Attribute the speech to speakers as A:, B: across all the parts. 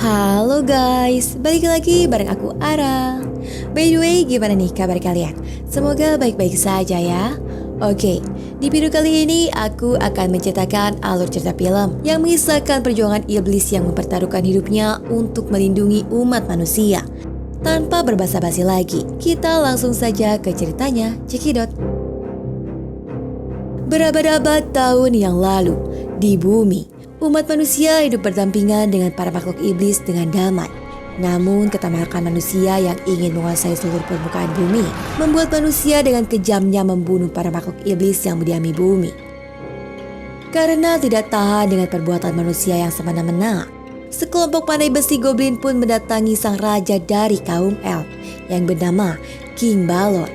A: Halo guys, balik lagi bareng aku Ara. By the way, gimana nih kabar kalian? Semoga baik-baik saja ya. Oke, di video kali ini aku akan menceritakan alur cerita film yang mengisahkan perjuangan iblis yang mempertaruhkan hidupnya untuk melindungi umat manusia. Tanpa berbasa-basi lagi, kita langsung saja ke ceritanya, cekidot. Berabad-abad tahun yang lalu, di bumi, umat manusia hidup berdampingan dengan para makhluk iblis dengan damai. Namun ketamakan manusia yang ingin menguasai seluruh permukaan bumi membuat manusia dengan kejamnya membunuh para makhluk iblis yang mendiami bumi. Karena tidak tahan dengan perbuatan manusia yang semena-mena, sekelompok pandai besi goblin pun mendatangi sang raja dari kaum elf yang bernama King Balor.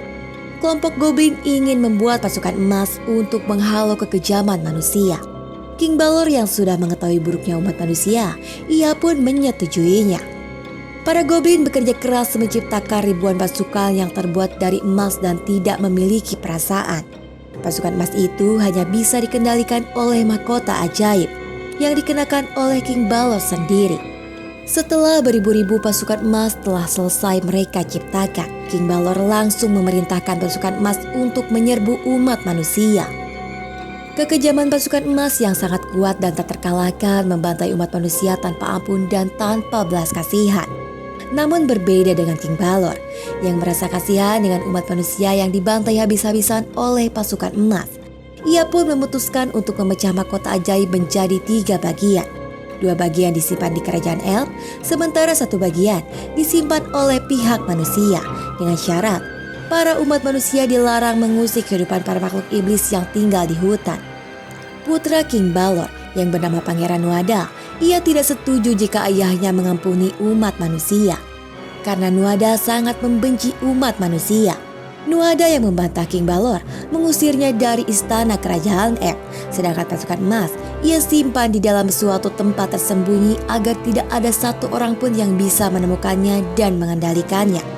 A: Kelompok goblin ingin membuat pasukan emas untuk menghalau kekejaman manusia. King Balor yang sudah mengetahui buruknya umat manusia, ia pun menyetujuinya. Para goblin bekerja keras menciptakan ribuan pasukan yang terbuat dari emas dan tidak memiliki perasaan. Pasukan emas itu hanya bisa dikendalikan oleh mahkota ajaib yang dikenakan oleh King Balor sendiri. Setelah beribu-ribu pasukan emas telah selesai mereka ciptakan, King Balor langsung memerintahkan pasukan emas untuk menyerbu umat manusia. Kekejaman pasukan emas yang sangat kuat dan tak terkalahkan membantai umat manusia tanpa ampun dan tanpa belas kasihan. Namun berbeda dengan King Balor yang merasa kasihan dengan umat manusia yang dibantai habis-habisan oleh pasukan emas. Ia pun memutuskan untuk memecah mahkota ajaib menjadi 3 bagian. 2 bagian disimpan di kerajaan elf, sementara 1 bagian disimpan oleh pihak manusia dengan syarat para umat manusia dilarang mengusik kehidupan para makhluk iblis yang tinggal di hutan. Putra King Balor yang bernama Pangeran Nuada, ia tidak setuju jika ayahnya mengampuni umat manusia. Karena Nuada sangat membenci umat manusia. Nuada yang membantah King Balor mengusirnya dari istana kerajaan elf, sedangkan pasukan emas ia simpan di dalam suatu tempat tersembunyi agar tidak ada satu orang pun yang bisa menemukannya dan mengendalikannya.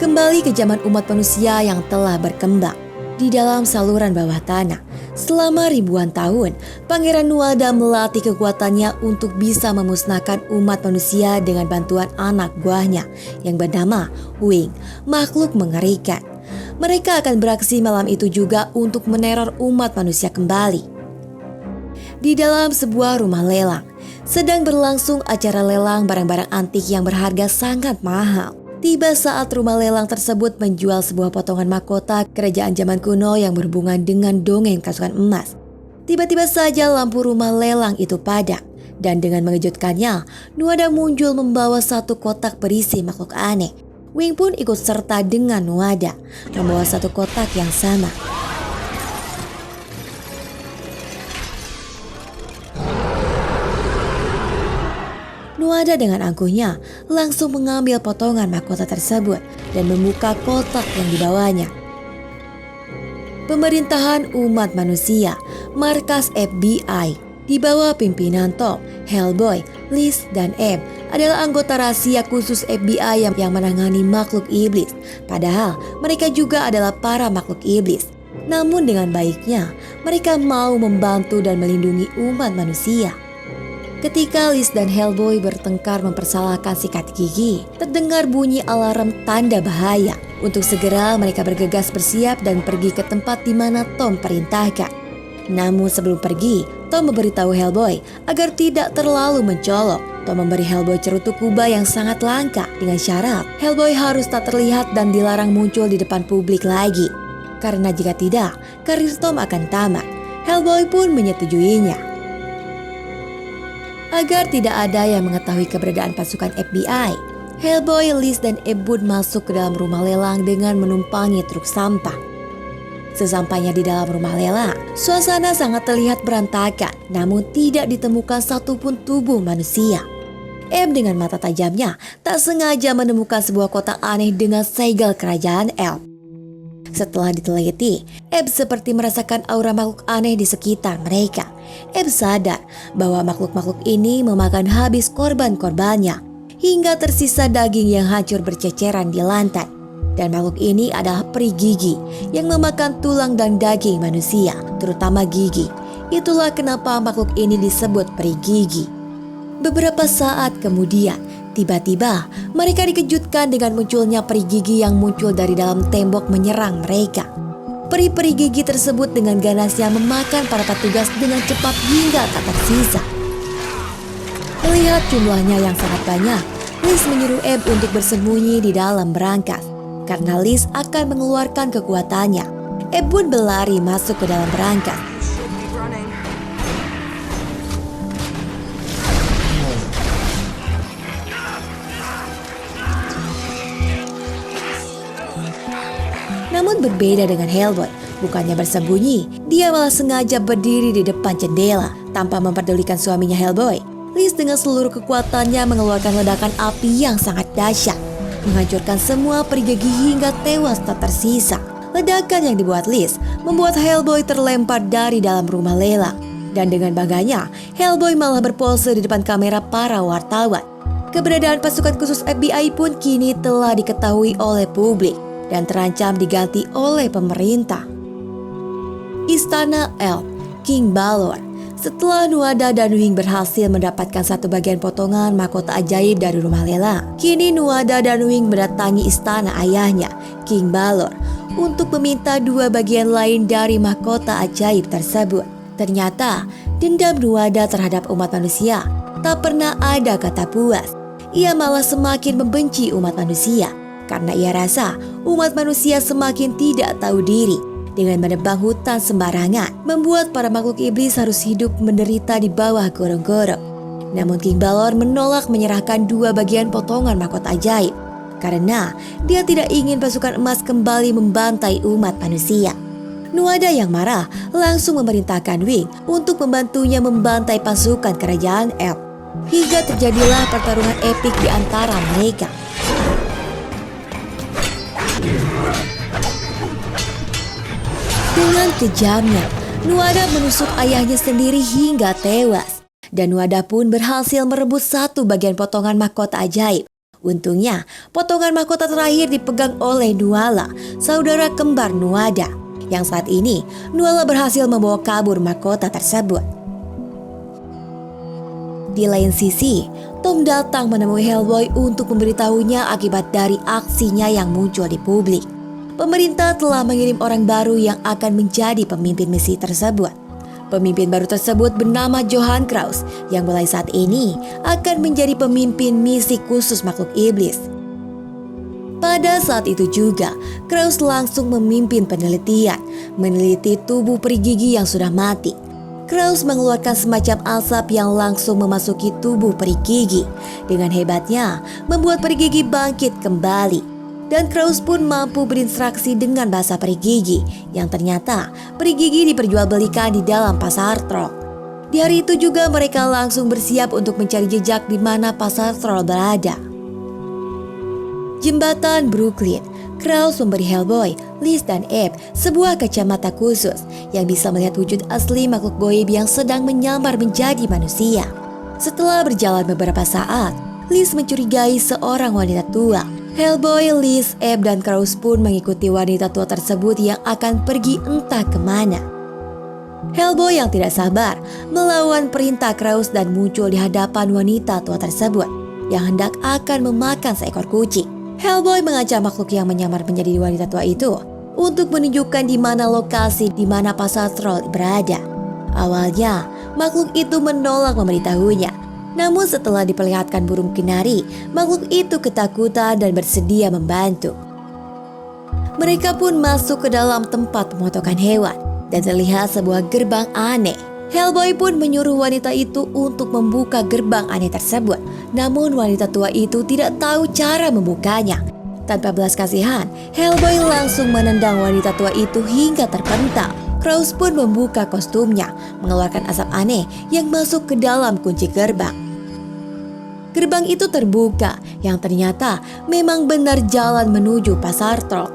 A: Kembali ke zaman umat manusia yang telah berkembang di dalam saluran bawah tanah. Selama ribuan tahun, Pangeran Nuada melatih kekuatannya untuk bisa memusnahkan umat manusia dengan bantuan anak buahnya yang bernama Wing, makhluk mengerikan. Mereka akan beraksi malam itu juga untuk meneror umat manusia kembali. Di dalam sebuah rumah lelang, sedang berlangsung acara lelang barang-barang antik yang berharga sangat mahal. Tiba saat rumah lelang tersebut menjual sebuah potongan mahkota kerajaan zaman kuno yang berhubungan dengan dongeng pasukan emas. Tiba-tiba saja lampu rumah lelang itu padam dan dengan mengejutkannya, Nuada muncul membawa satu kotak berisi makhluk aneh. Wing pun ikut serta dengan Nuada membawa satu kotak yang sama. Nuada dengan angkuhnya langsung mengambil potongan mahkota tersebut dan membuka kotak yang dibawanya. Pemerintahan umat manusia, markas FBI, di bawah pimpinan Tom, Hellboy, Liz, dan Ebb adalah anggota rahasia khusus FBI yang menangani makhluk iblis. Padahal mereka juga adalah para makhluk iblis. Namun dengan baiknya, mereka mau membantu dan melindungi umat manusia. Ketika Liz dan Hellboy bertengkar mempersalahkan sikat gigi, terdengar bunyi alarm tanda bahaya. Untuk segera mereka bergegas bersiap dan pergi ke tempat di mana Tom perintahkan. Namun sebelum pergi, Tom memberitahu Hellboy agar tidak terlalu mencolok. Tom memberi Hellboy cerutu kuba yang sangat langka dengan syarat Hellboy harus tak terlihat dan dilarang muncul di depan publik lagi. Karena jika tidak, karir Tom akan tamat. Hellboy pun menyetujuinya. Agar tidak ada yang mengetahui keberadaan pasukan FBI, Hellboy, Liz, dan Ebb masuk ke dalam rumah lelang dengan menumpangi truk sampah. Sesampainya di dalam rumah lelang, suasana sangat terlihat berantakan, namun tidak ditemukan satupun tubuh manusia. Ebb dengan mata tajamnya tak sengaja menemukan sebuah kotak aneh dengan segel kerajaan elf. Setelah diteliti, Ebb seperti merasakan aura makhluk aneh di sekitar mereka. Ebb sadar bahwa makhluk-makhluk ini memakan habis korban-korbannya hingga tersisa daging yang hancur berceceran di lantai. Dan makhluk ini adalah peri gigi yang memakan tulang dan daging manusia, terutama gigi. Itulah kenapa makhluk ini disebut peri gigi. Beberapa saat kemudian, tiba-tiba mereka dikejutkan dengan munculnya peri gigi yang muncul dari dalam tembok menyerang mereka. Peri-peri gigi tersebut dengan ganasnya memakan para petugas dengan cepat hingga tak tersisa. Melihat jumlahnya yang sangat banyak, Liz menyuruh Eb untuk bersembunyi di dalam berangkas. Karena Liz akan mengeluarkan kekuatannya, Eb pun berlari masuk ke dalam berangkas. Namun berbeda dengan Hellboy, bukannya bersembunyi, dia malah sengaja berdiri di depan jendela tanpa memperdulikan suaminya Hellboy. Liz dengan seluruh kekuatannya mengeluarkan ledakan api yang sangat dahsyat, menghancurkan semua peri gigi hingga tewas tak tersisa. Ledakan yang dibuat Liz membuat Hellboy terlempar dari dalam rumah lelang. Dan dengan bangganya, Hellboy malah berpose di depan kamera para wartawan. Keberadaan pasukan khusus FBI pun kini telah diketahui oleh publik dan terancam diganti oleh pemerintah. Istana Elf, King Balor. Setelah Nuada dan Wing berhasil mendapatkan satu bagian potongan mahkota ajaib dari rumah lelang, kini Nuada dan Wing mendatangi istana ayahnya, King Balor, untuk meminta dua bagian lain dari mahkota ajaib tersebut. Ternyata, dendam Nuada terhadap umat manusia tak pernah ada kata puas. Ia malah semakin membenci umat manusia, karena ia rasa umat manusia semakin tidak tahu diri. Dengan menebang hutan sembarangan, membuat para makhluk iblis harus hidup menderita di bawah gorong-gorong. Namun King Balor menolak menyerahkan dua bagian potongan mahkota ajaib, karena dia tidak ingin pasukan emas kembali membantai umat manusia. Nuada yang marah langsung memerintahkan Wing untuk membantunya membantai pasukan kerajaan Elf. Hingga terjadilah pertarungan epik di antara mereka. Dengan kejamnya, Nuada menusuk ayahnya sendiri hingga tewas. Dan Nuada pun berhasil merebut satu bagian potongan mahkota ajaib. Untungnya, potongan mahkota terakhir dipegang oleh Nuala, saudara kembar Nuada. Yang saat ini, Nuala berhasil membawa kabur mahkota tersebut. Di lain sisi, Tom datang menemui Hellboy untuk memberitahunya akibat dari aksinya yang muncul di publik. Pemerintah telah mengirim orang baru yang akan menjadi pemimpin misi tersebut. Pemimpin baru tersebut bernama Johann Kraus yang mulai saat ini akan menjadi pemimpin misi khusus makhluk iblis. Pada saat itu juga, Kraus langsung memimpin penelitian, meneliti tubuh peri gigi yang sudah mati. Kraus mengeluarkan semacam asap yang langsung memasuki tubuh peri gigi. Dengan hebatnya, membuat peri gigi bangkit kembali. Dan Kraus pun mampu berinteraksi dengan bahasa peri gigi, yang ternyata peri gigi diperjualbelikan di dalam pasar troll. Di hari itu juga mereka langsung bersiap untuk mencari jejak di mana pasar troll berada. Jembatan Brooklyn. Kraus memberi Hellboy, Liz dan Eb sebuah kacamata khusus yang bisa melihat wujud asli makhluk goib yang sedang menyamar menjadi manusia. Setelah berjalan beberapa saat, Liz mencurigai seorang wanita tua. Hellboy, Liz, Eb, dan Kraus pun mengikuti wanita tua tersebut yang akan pergi entah kemana. Hellboy yang tidak sabar melawan perintah Kraus dan muncul di hadapan wanita tua tersebut yang hendak akan memakan seekor kucing. Hellboy mengajak makhluk yang menyamar menjadi wanita tua itu untuk menunjukkan di mana lokasi di mana pasar troll berada. Awalnya, makhluk itu menolak memberitahunya. Namun setelah diperlihatkan burung kenari, makhluk itu ketakutan dan bersedia membantu. Mereka pun masuk ke dalam tempat pemotongan hewan dan terlihat sebuah gerbang aneh. Hellboy pun menyuruh wanita itu untuk membuka gerbang aneh tersebut. Namun wanita tua itu tidak tahu cara membukanya. Tanpa belas kasihan, Hellboy langsung menendang wanita tua itu hingga terpental. Kraus pun membuka kostumnya, mengeluarkan asap aneh yang masuk ke dalam kunci gerbang. Gerbang itu terbuka, yang ternyata memang benar jalan menuju pasar troll,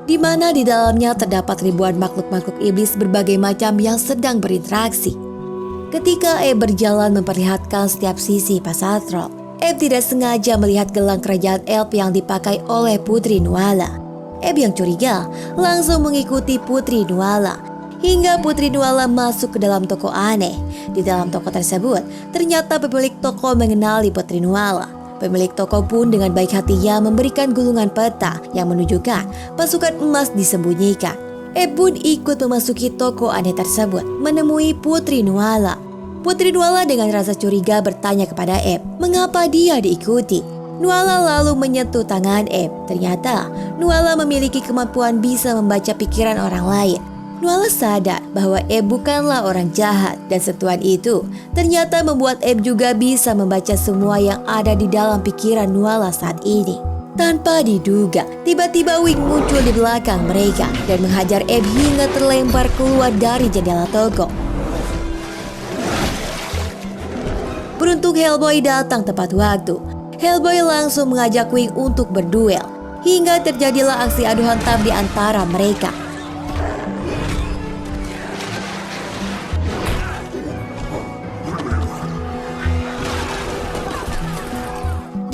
A: di mana di dalamnya terdapat ribuan makhluk-makhluk iblis berbagai macam yang sedang berinteraksi. Ketika Eb berjalan memperlihatkan setiap sisi pasar troll, Eb tidak sengaja melihat gelang kerajaan Elf yang dipakai oleh Putri Nuala. Eb yang curiga langsung mengikuti Putri Nuala hingga Putri Nuala masuk ke dalam toko aneh. Di dalam toko tersebut, ternyata pemilik toko mengenali Putri Nuala. Pemilik toko pun dengan baik hatinya memberikan gulungan peta yang menunjukkan pasukan emas disembunyikan. Eb pun ikut memasuki toko aneh tersebut, menemui Putri Nuala. Putri Nuala dengan rasa curiga bertanya kepada Eb, mengapa dia diikuti. Nuala lalu menyentuh tangan Eb. Ternyata Nuala memiliki kemampuan bisa membaca pikiran orang lain. Nuala sadar bahwa Eb bukanlah orang jahat dan sentuhan itu ternyata membuat Eb juga bisa membaca semua yang ada di dalam pikiran Nuala saat ini. Tanpa diduga, tiba-tiba Wing muncul di belakang mereka dan menghajar Eb hingga terlempar keluar dari jendela toko. Beruntung Hellboy datang tepat waktu. Hellboy langsung mengajak Wing untuk berduel, hingga terjadilah aksi adu hantam di antara mereka.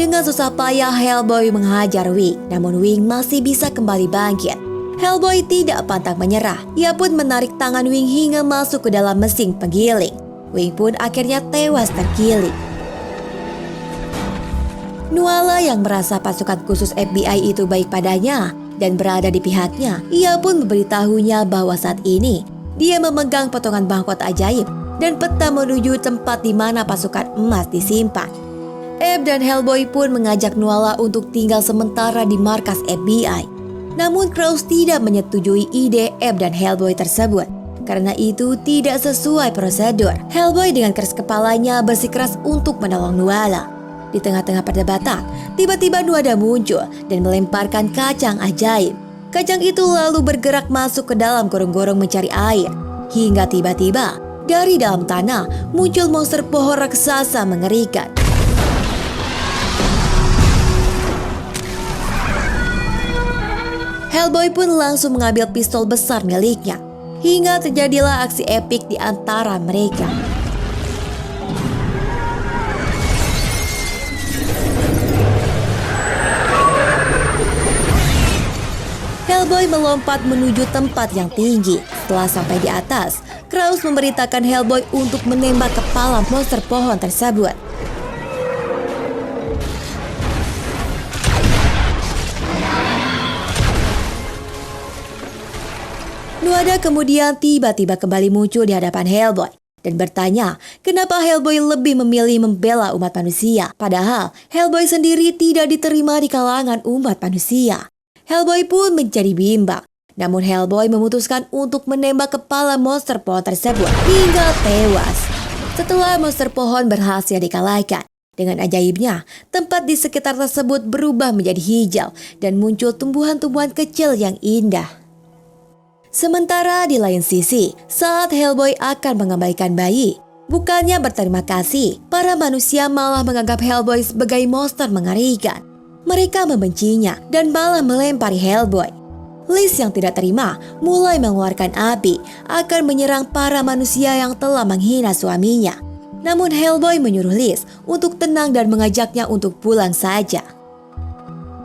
A: Dengan susah payah Hellboy menghajar Wing, namun Wing masih bisa kembali bangkit. Hellboy tidak pantang menyerah, ia pun menarik tangan Wing hingga masuk ke dalam mesin penggiling. Wing pun akhirnya tewas tergiling. Nuala yang merasa pasukan khusus FBI itu baik padanya dan berada di pihaknya, ia pun memberitahunya bahwa saat ini dia memegang potongan bangkot ajaib dan peta menuju tempat di mana pasukan emas disimpan. Eb dan Hellboy pun mengajak Nuala untuk tinggal sementara di markas FBI. Namun Krause tidak menyetujui ide Eb dan Hellboy tersebut. Karena itu tidak sesuai prosedur. Hellboy dengan keras kepalanya bersikeras untuk menolong Nuala. Di tengah-tengah perdebatan, tiba-tiba Nuada muncul dan melemparkan kacang ajaib. Kacang itu lalu bergerak masuk ke dalam gorong-gorong mencari air. Hingga tiba-tiba, dari dalam tanah muncul monster pohon raksasa mengerikan. Hellboy pun langsung mengambil pistol besar miliknya. Hingga terjadilah aksi epik di antara mereka. Hellboy melompat menuju tempat yang tinggi. Setelah sampai di atas, Krause memberitakan Hellboy untuk menembak kepala monster pohon tersebut. Nuada kemudian tiba-tiba kembali muncul di hadapan Hellboy dan bertanya kenapa Hellboy lebih memilih membela umat manusia. Padahal Hellboy sendiri tidak diterima di kalangan umat manusia. Hellboy pun menjadi bimbang. Namun Hellboy memutuskan untuk menembak kepala monster pohon tersebut hingga tewas. Setelah monster pohon berhasil dikalahkan, dengan ajaibnya, tempat di sekitar tersebut berubah menjadi hijau dan muncul tumbuhan-tumbuhan kecil yang indah. Sementara di lain sisi, saat Hellboy akan mengembalikan bayi, bukannya berterima kasih, para manusia malah menganggap Hellboy sebagai monster mengerikan. Mereka membencinya dan malah melempari Hellboy. Liz yang tidak terima mulai mengeluarkan api akan menyerang para manusia yang telah menghina suaminya. Namun Hellboy menyuruh Liz untuk tenang dan mengajaknya untuk pulang saja.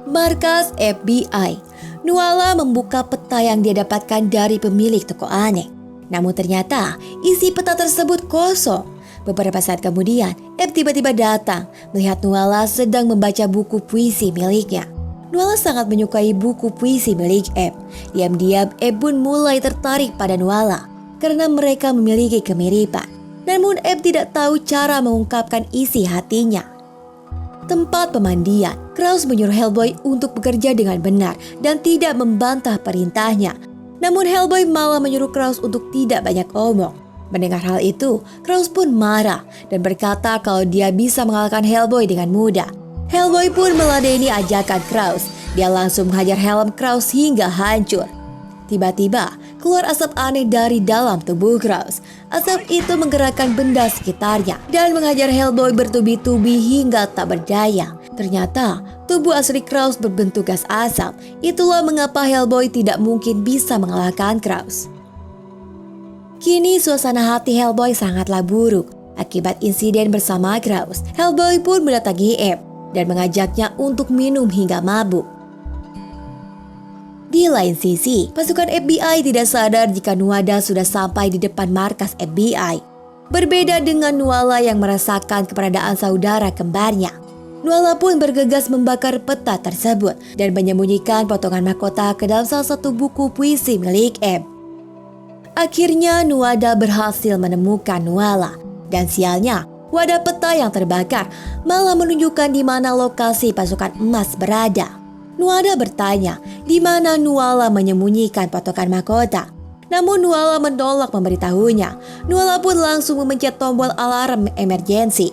A: Markas FBI. Nuala membuka peta yang dia dapatkan dari pemilik toko aneh. Namun ternyata isi peta tersebut kosong. Beberapa saat kemudian, Eb tiba-tiba datang melihat Nuala sedang membaca buku puisi miliknya. Nuala sangat menyukai buku puisi milik Eb. Diam-diam Eb pun mulai tertarik pada Nuala karena mereka memiliki kemiripan. Namun Eb tidak tahu cara mengungkapkan isi hatinya. Tempat pemandian, Krause menyuruh Hellboy untuk bekerja dengan benar dan tidak membantah perintahnya. Namun Hellboy malah menyuruh Krause untuk tidak banyak omong. Mendengar hal itu, Krause pun marah dan berkata kalau dia bisa mengalahkan Hellboy dengan mudah. Hellboy pun meladeni ajakan Krause. Dia langsung menghajar helm Krause hingga hancur. Tiba-tiba, keluar asap aneh dari dalam tubuh Krause. Asap itu menggerakkan benda sekitarnya dan menghajar Hellboy bertubi-tubi hingga tak berdaya. Ternyata, tubuh asli Krause berbentuk gas asap. Itulah mengapa Hellboy tidak mungkin bisa mengalahkan Krause. Kini suasana hati Hellboy sangatlah buruk. Akibat insiden bersama Krause, Hellboy pun mendatangi Eb dan mengajaknya untuk minum hingga mabuk. Di lain sisi, pasukan FBI tidak sadar jika Nuada sudah sampai di depan markas FBI. Berbeda dengan Nuala yang merasakan keberadaan saudara kembarnya, Nuala pun bergegas membakar peta tersebut dan menyembunyikan potongan mahkota ke dalam salah satu buku puisi milik Eb. Akhirnya Nuada berhasil menemukan Nuala, dan sialnya wadah peta yang terbakar malah menunjukkan di mana lokasi pasukan emas berada. Nuada bertanya di mana Nuala menyembunyikan potongan mahkota. Namun Nuala menolak memberitahunya. Nuala pun langsung memencet tombol alarm emergensi.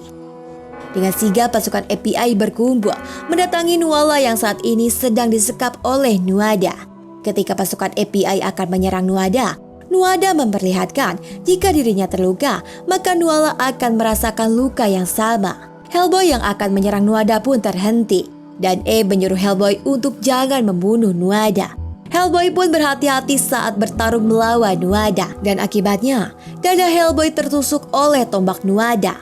A: Dengan sigap pasukan FBI berkumpul mendatangi Nuala yang saat ini sedang disekap oleh Nuada. Ketika pasukan FBI akan menyerang Nuada, Nuada memperlihatkan jika dirinya terluka, maka Nuala akan merasakan luka yang sama. Hellboy yang akan menyerang Nuada pun terhenti, dan Eb menyuruh Hellboy untuk jangan membunuh Nuada. Hellboy pun berhati-hati saat bertarung melawan Nuada, dan akibatnya dada Hellboy tertusuk oleh tombak Nuada.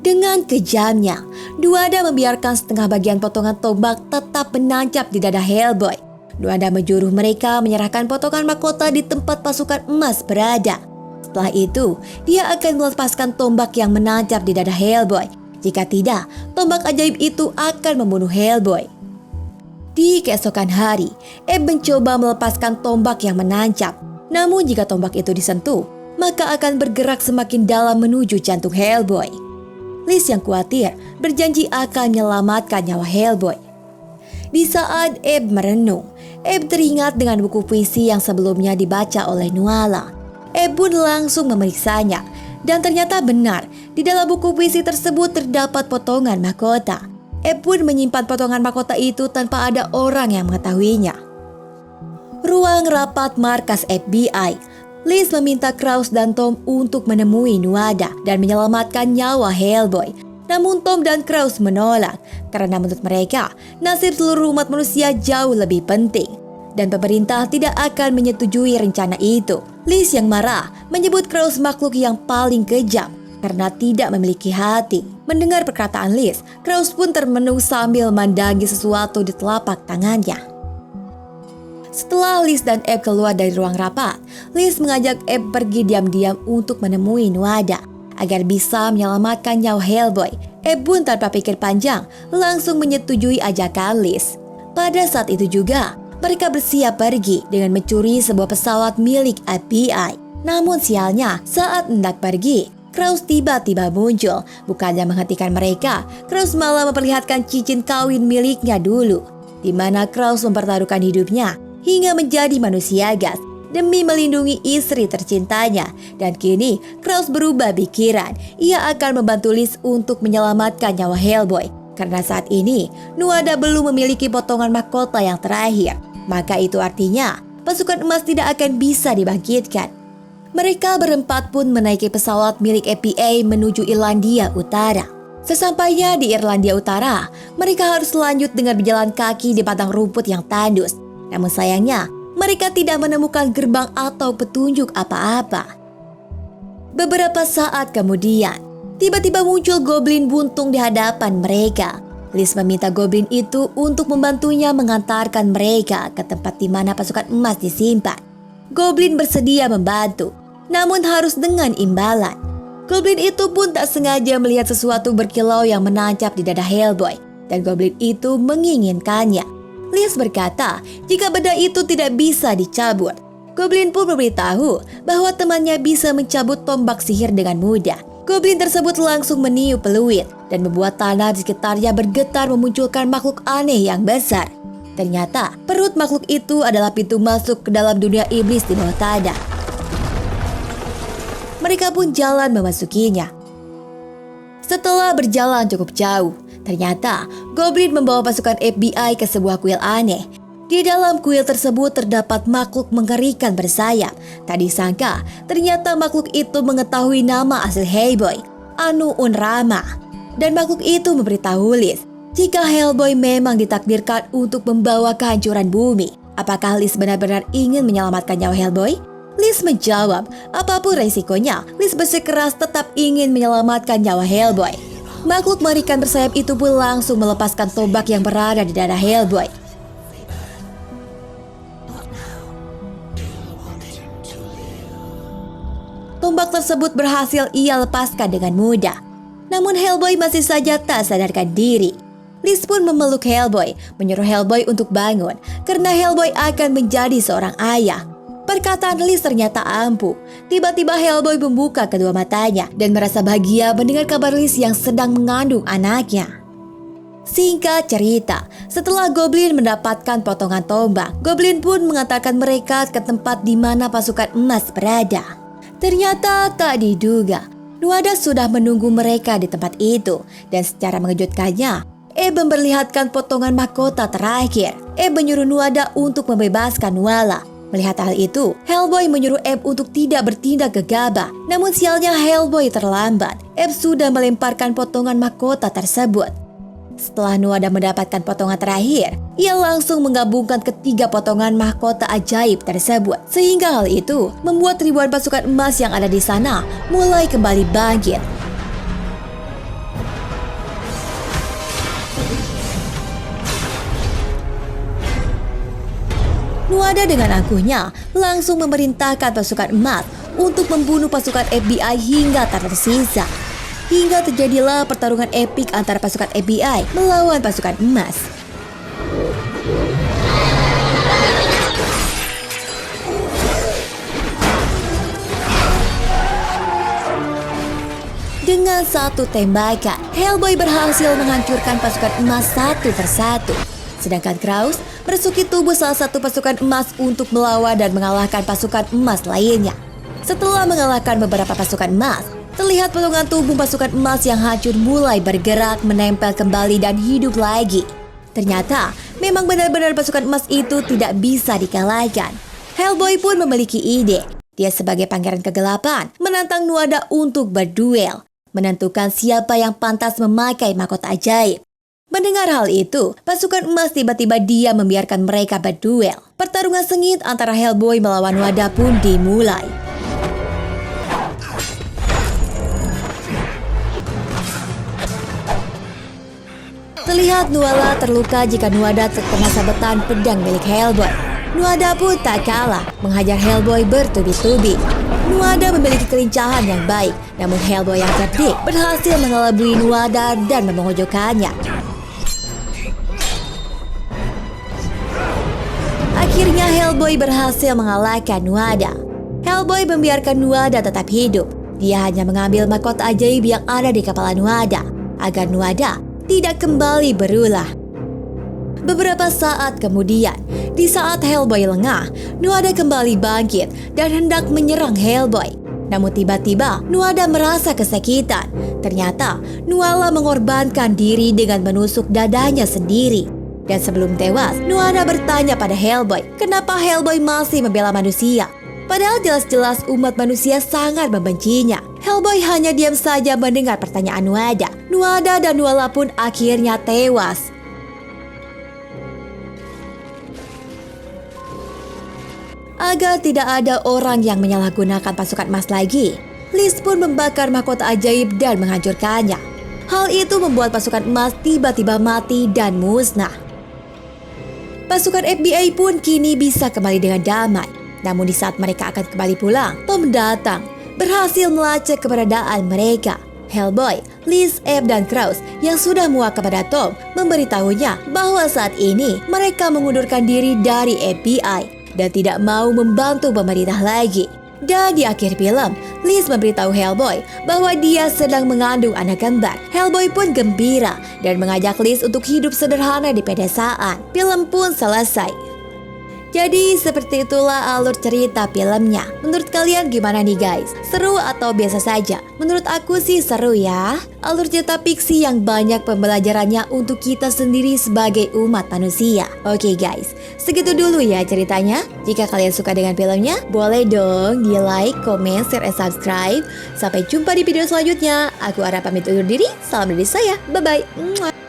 A: Dengan kejamnya, Nuada membiarkan setengah bagian potongan tombak tetap menancap di dada Hellboy. Nuada menyuruh mereka menyerahkan potongan mahkota di tempat pasukan emas berada. Setelah itu, dia akan melepaskan tombak yang menancap di dada Hellboy. Jika tidak, tombak ajaib itu akan membunuh Hellboy. Di keesokan hari, Eb mencoba melepaskan tombak yang menancap. Namun jika tombak itu disentuh, maka akan bergerak semakin dalam menuju jantung Hellboy. Liz yang khawatir berjanji akan menyelamatkan nyawa Hellboy. Di saat Eb merenung, Eb teringat dengan buku puisi yang sebelumnya dibaca oleh Nuala. Eb pun langsung memeriksanya, dan ternyata benar, di dalam buku puisi tersebut terdapat potongan mahkota. Eb pun menyimpan potongan mahkota itu tanpa ada orang yang mengetahuinya. Ruang rapat markas FBI. Liz meminta Krause dan Tom untuk menemui Nuada dan menyelamatkan nyawa Hellboy. Namun Tom dan Krause menolak karena menurut mereka nasib seluruh umat manusia jauh lebih penting. Dan pemerintah tidak akan menyetujui rencana itu. Liz yang marah menyebut Krause makhluk yang paling kejam karena tidak memiliki hati. Mendengar perkataan Liz, Krause pun termenung sambil memandangi sesuatu di telapak tangannya. Setelah Liz dan Eb keluar dari ruang rapat, Liz mengajak Eb pergi diam-diam untuk menemui Nuada agar bisa menyelamatkan nyawa Hellboy. Eb pun tanpa pikir panjang langsung menyetujui ajakan Liz. Pada saat itu juga, mereka bersiap pergi dengan mencuri sebuah pesawat milik FBI. Namun sialnya, saat hendak pergi, Krause tiba-tiba muncul. Bukannya menghentikan mereka, Krause malah memperlihatkan cincin kawin miliknya dulu, di mana Krause mempertaruhkan hidupnya hingga menjadi manusia gas demi melindungi istri tercintanya. Dan kini Krause berubah pikiran, ia akan membantu Liz untuk menyelamatkan nyawa Hellboy. Karena saat ini Nuada belum memiliki potongan mahkota yang terakhir, maka itu artinya pasukan emas tidak akan bisa dibangkitkan. Mereka berempat pun menaiki pesawat milik FBI menuju Irlandia Utara. Sesampainya di Irlandia Utara, mereka harus lanjut dengan berjalan kaki di padang rumput yang tandus. Namun sayangnya, mereka tidak menemukan gerbang atau petunjuk apa-apa. Beberapa saat kemudian, tiba-tiba muncul goblin buntung di hadapan mereka. Liz meminta goblin itu untuk membantunya mengantarkan mereka ke tempat di mana pasukan emas disimpan. Goblin bersedia membantu, namun harus dengan imbalan. Goblin itu pun tak sengaja melihat sesuatu berkilau yang menancap di dada Hellboy, dan goblin itu menginginkannya. Liz berkata jika benda itu tidak bisa dicabut. Goblin pun memberitahu bahwa temannya bisa mencabut tombak sihir dengan mudah. Goblin tersebut langsung meniup peluit dan membuat tanah di sekitarnya bergetar, memunculkan makhluk aneh yang besar. Ternyata perut makhluk itu adalah pintu masuk ke dalam dunia iblis di bawah tanah. Mereka pun jalan memasukinya. Setelah berjalan cukup jauh, ternyata goblin membawa pasukan FBI ke sebuah kuil aneh. Di dalam kuil tersebut terdapat makhluk mengerikan bersayap. Tak disangka, ternyata makhluk itu mengetahui nama asli Hellboy, Anu Unrama. Dan makhluk itu memberitahu Liz jika Hellboy memang ditakdirkan untuk membawa kehancuran bumi. Apakah Liz benar-benar ingin menyelamatkan nyawa Hellboy? Liz menjawab, apapun resikonya, Liz bersikeras tetap ingin menyelamatkan nyawa Hellboy. Makhluk mengerikan bersayap itu pun langsung melepaskan tombak yang berada di dada Hellboy. tombak tersebut berhasil ia lepaskan dengan mudah. Namun Hellboy masih saja tak sadarkan diri. Liz pun memeluk Hellboy, menyuruh Hellboy untuk bangun karena Hellboy akan menjadi seorang ayah. Perkataan Liz ternyata ampuh. Tiba-tiba Hellboy membuka kedua matanya dan merasa bahagia mendengar kabar Liz yang sedang mengandung anaknya. Singkat cerita, setelah Goblin mendapatkan potongan tombak, Goblin pun mengantarkan mereka ke tempat di mana pasukan emas berada. Ternyata tak diduga, Nuada sudah menunggu mereka di tempat itu dan secara mengejutkannya, Eb memperlihatkan potongan mahkota terakhir. Eb menyuruh Nuada untuk membebaskan Nuala. Melihat hal itu, Hellboy menyuruh Eb untuk tidak bertindak gegabah. Namun sialnya Hellboy terlambat. Eb sudah melemparkan potongan mahkota tersebut. Setelah Nuada mendapatkan potongan terakhir, ia langsung menggabungkan ketiga potongan mahkota ajaib tersebut. Sehingga hal itu membuat ribuan pasukan emas yang ada di sana mulai kembali bangkit. Nuada dengan angkuhnya langsung memerintahkan pasukan emas untuk membunuh pasukan FBI hingga tak tersisa. Hingga terjadilah pertarungan epik antara pasukan FBI melawan pasukan emas. Dengan satu tembakan, Hellboy berhasil menghancurkan pasukan emas satu persatu. Sedangkan Kraus merasuki tubuh salah satu pasukan emas untuk melawan dan mengalahkan pasukan emas lainnya. Setelah mengalahkan beberapa pasukan emas, terlihat potongan tubuh pasukan emas yang hancur mulai bergerak, menempel kembali dan hidup lagi. Ternyata memang benar-benar pasukan emas itu tidak bisa dikalahkan. Hellboy pun memiliki ide. Dia sebagai pangeran kegelapan menantang Nuada untuk berduel, menentukan siapa yang pantas memakai mahkota ajaib. Mendengar hal itu, pasukan emas tiba-tiba diam membiarkan mereka berduel. Pertarungan sengit antara Hellboy melawan Nuada pun dimulai. Terlihat Nuala terluka jika Nuada terkena sabetan pedang milik Hellboy. Nuada pun tak kalah, menghajar Hellboy bertubi-tubi. Nuada memiliki kelincahan yang baik, namun Hellboy yang cerdik berhasil mengelabui Nuada dan memojokkannya. Akhirnya Hellboy berhasil mengalahkan Nuada. Hellboy membiarkan Nuada tetap hidup. Dia hanya mengambil mahkota ajaib yang ada di kepala Nuada, agar Nuada tidak kembali berulah. Beberapa saat kemudian, di saat Hellboy lengah, Nuada kembali bangkit dan hendak menyerang Hellboy. Namun tiba-tiba Nuada merasa kesakitan. Ternyata Nuala mengorbankan diri dengan menusuk dadanya sendiri. Dan sebelum tewas, Nuada bertanya pada Hellboy, kenapa Hellboy masih membela manusia? Padahal jelas-jelas umat manusia sangat membencinya. Hellboy hanya diam saja mendengar pertanyaan Nuada. Nuada dan Nuala pun akhirnya tewas. Agar tidak ada orang yang menyalahgunakan pasukan emas lagi, Liz pun membakar mahkota ajaib dan menghancurkannya. Hal itu membuat pasukan emas tiba-tiba mati dan musnah. Pasukan FBI pun kini bisa kembali dengan damai. Namun di saat mereka akan kembali pulang, Tom datang, berhasil melacak keberadaan mereka. Hellboy, Liz, Eb, dan Kraus yang sudah muak kepada Tom memberitahunya bahwa saat ini mereka mengundurkan diri dari FBI dan tidak mau membantu pemerintah lagi. Dan di akhir film, Liz memberitahu Hellboy bahwa dia sedang mengandung anak kembar. Hellboy pun gembira dan mengajak Liz untuk hidup sederhana di pedesaan. Film pun selesai. Jadi seperti itulah alur cerita filmnya. Menurut kalian gimana nih guys? Seru atau biasa saja? Menurut aku sih seru ya. Alur cerita fiksi yang banyak pembelajarannya untuk kita sendiri sebagai umat manusia. Oke guys, segitu dulu ya ceritanya. Jika kalian suka dengan filmnya, boleh dong di like, comment, share, and subscribe. Sampai jumpa di video selanjutnya. Aku Ara pamit undur diri. Salam dari saya. Bye-bye.